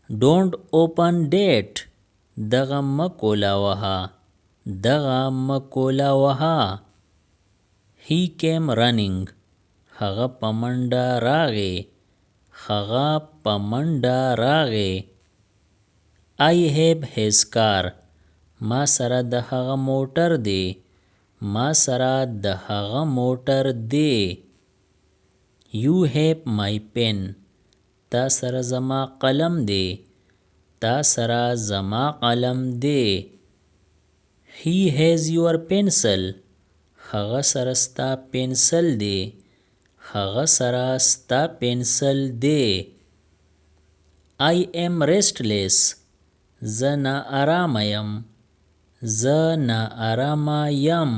Don't open date. دغه مکولا وها. دغه مکولا وها. He came running. هغه په منډه راغی. هغه په منډه راغی. I have his car. ما سره د هغه موټر دی. ما سره د هغه موټر دی. You have my pen. تا سره زما قلم دی. تا سره زما قلم دی. He has your pencil. هغه سره ستا پنسل دی. هغه سره ستا پنسل دی. I am restless. زه نا آرامه یم. زه نا آرامه یم.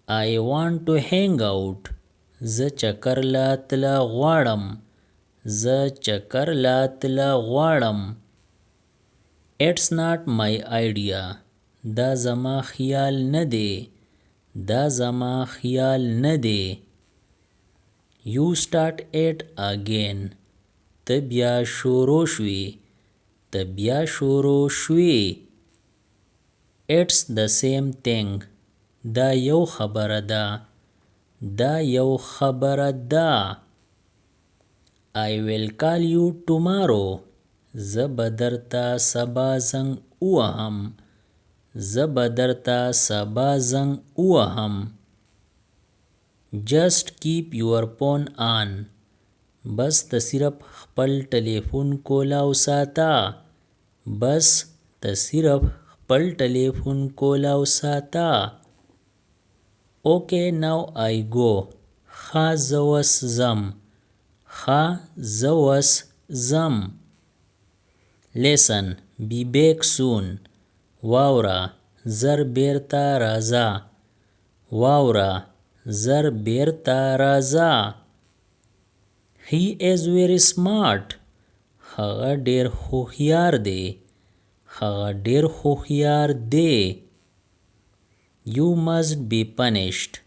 I want to hang out. زه چکر لا تله غواړم. زه چکر لا تله غواړم. It's not my idea. دا زما خیال نه دی. دا زما خیال نه دی. You start it again. ته بیا شروع شوی. ته بیا شروع شوی. It's the same thing. دا یو خبره ده. دا یو خبره ده. I will call you tomorrow. زه به درته سبا زنګ ووهم. زه به درته سبا زنګ ووهم. Just keep your phone on. بس ته صرف خپل ټلیفون کولاو ساته. بس ته صرف خپل ټلیفون کولاو ساته. Okay, now I go. ښه زه اوس ځم. ښه زه اوس ځم. Listen, be back soon. واوره زر بیرته راځه. واوره زر بیرته راځه. He is very smart. هغه ډیر هوښیار دی. هغه ډیر هوښیار دی. You must be punished.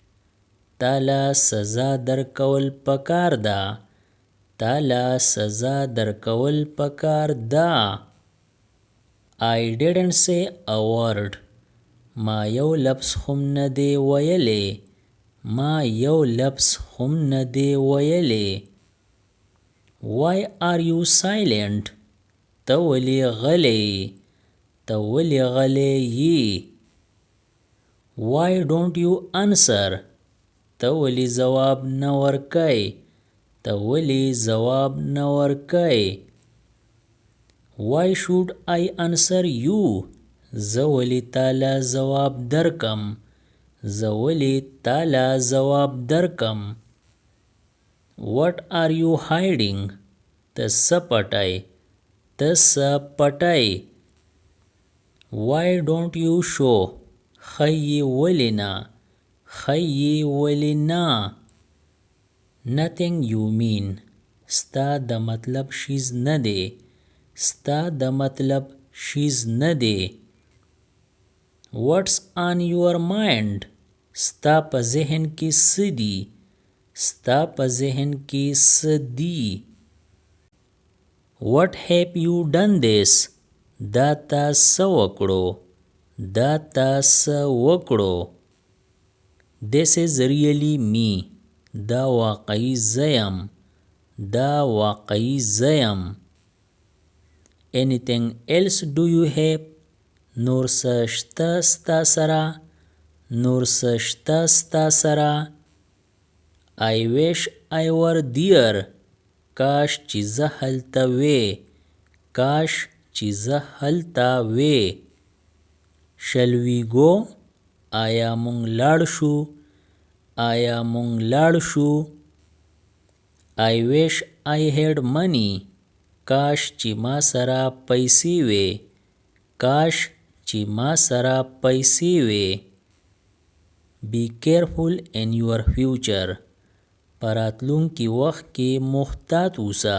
تاله سزا درکول پکار ده. تاله سزا درکول پکار ده. I didn't say a word. ما یو لفظ هم نه دی ویلی. ما یو لفظ هم نه دی ویلی. Why are you silent? ته ولې غلی؟ ته ولې غلی یې؟ Why don't you answer? ته ولې ځواب نه ورکوې؟ ته ولې ځواب نه ورکوې؟ Why should I answer you? زه ولې تاله ځواب درکم؟ زه ولې تاله ځواب درکم؟ What are you hiding? ته څه پټی؟ ته څه پټی؟ Why don't you show? ښیې ولې نه؟ ښیې ولې نه؟ Nothing you mean. ستا د مطلب شیز نه دی. ستا د مطلب شیز نه دی. What's on your mind? ستا په ذهن کې څه دي؟ ستا په ذهن کې څه دي؟ What have you done this? دا تا څه وکړو؟ دا تا څه وکړو؟ This is really me. دا واقعي زه یم. دا واقعي زه یم. Anything else do you have? نور څه شته ستا سره؟ نور څه شته ستا سره؟ I wish I were there. کاش چې زه هلته وې. کاش چې زه هلته وې. Shall we go? آیا مونږ لاړ شو؟ آیا مونږ لاړ شو؟ I wish I had money. کاش چې ما سره پیسې وې. کاش چې ما سره پیسې وې. Be careful in your future. په راتلونکي وخت کې محتاط اوسه.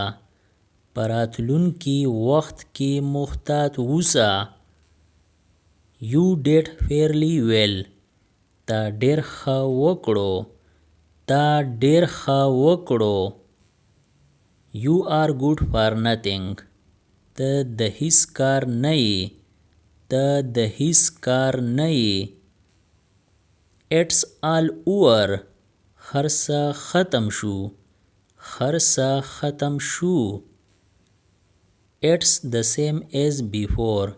په راتلونکي وخت کې محتاط اوسه. You did fairly well. تا ډیر ښه وکړو. تا ډیر ښه وکړو. You are good for nothing. ته د هیڅ کار نه یې ته د هیڅ کار نه یې It's all over هر څه ختم شو هر څه ختم شو It's the same as before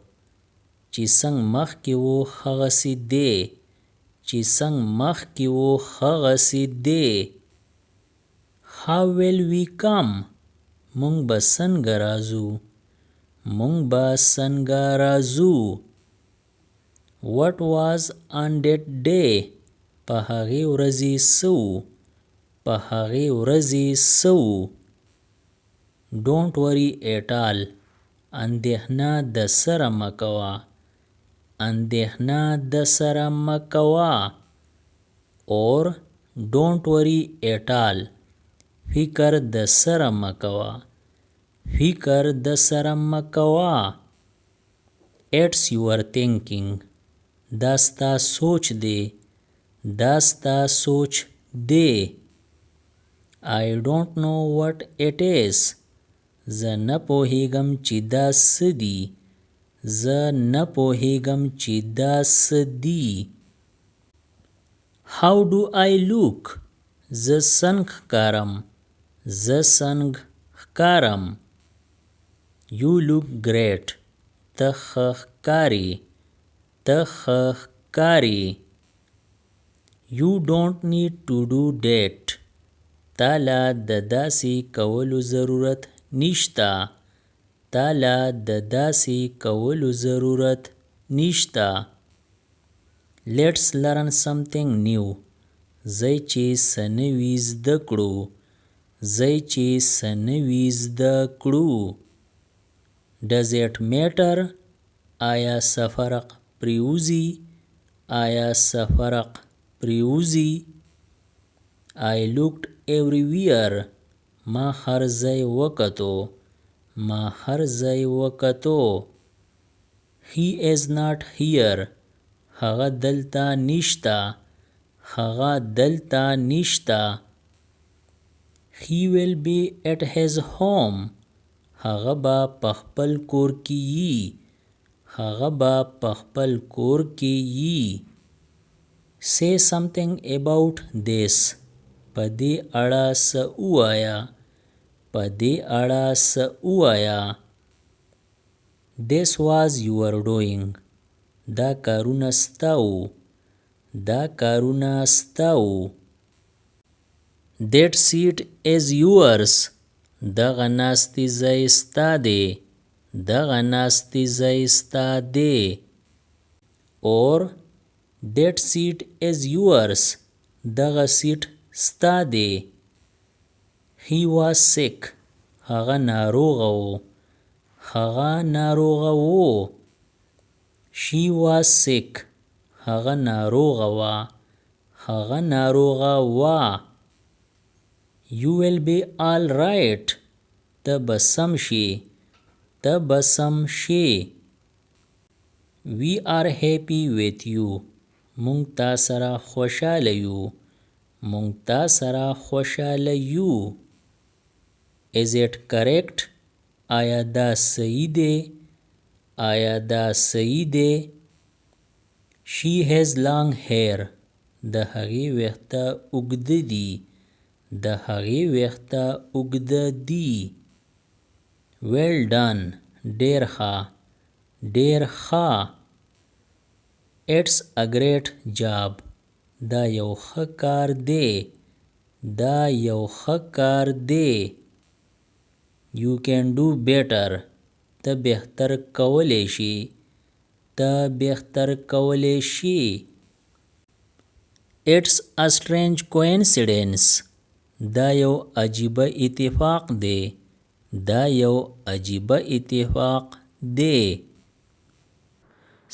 چې څنګه مخکې و هغسې دی چې څنګه مخکې و هغسې دی How will we come مونږ به څنګه راځو مونږ به څنګه راځو What was on that day په هغې ورځې څه و په هغې ورځې څه و Don't worry at all اندېښنه د سره مه کوه اندېښنه د سره مه کوه or don't worry at all فکر د سره مه کوه فکر د سره مه کوه It's your thinking دا ستا سوچ دی دا ستا سوچ دی I don't know what it is زه نه پوهیږم چې دا څه دي زه نه پوهیږم چې دا څه دي How do I look زه څنګه ښکارم زه څنګه ښکارم You look great ته ښه ښکارې ته ښه ښکارې You don't need to do that تاله د داسې کولو ضرورت نشته تاله د داسې کولو ضرورت نشته Let's learn something new ځئ چې څه نوي زده کړو ځئ چې څه نوي زده کړو Does it matter آیا څه فرق پرېوځي آیا څه فرق پرېوځي I looked everywhere ما هر ځای وکتو ما هر ځای وکتو He is not here هغه دلته نشته هغه دلته نشته He will be at his home هغه به په خپل کور کې یي هغه به په خپل کور کې یي Say something about this په دې اړه څه ووایه په دې اړه څه ووایه This was your doing دا کارونه ستا وو دا کارونه ستا وو That seat is yours دغه ناستې ځای ستا دی دغه ناستې ځای ستا دی or That seat is yours دغه سیټ ستا دی He was sick هغه ناروغه و هغه ناروغه و She was sick هغه ناروغه و هغه ناروغه و You will be all right ته به سم شې ته به سم شې We are happy with you مونږ تا سره خوشحاله یو مونږ تا سره خوشحاله یو Is it correct آیا دا صحیح دی آیا دا صحیح دی She has long hair د هغې ویښته اوږده دي د هغې ویښته اوږده دي Well done ډېر ښه ډېر ښه It's a great job دا یو ښه کار دی دا یو ښه کار دی You can do better ته بهتر کولی شي ته بهتر کولی شي It's a strange coincidence دا یو عجیبه اتفاق دی دا یو عجیبه اتفاق دی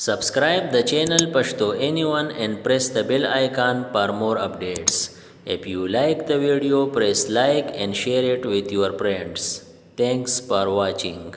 Subscribe the channel Pashto Anyone and press the bell icon for more updates. If you like the video, press like and share it with your friends. Thanks for watching.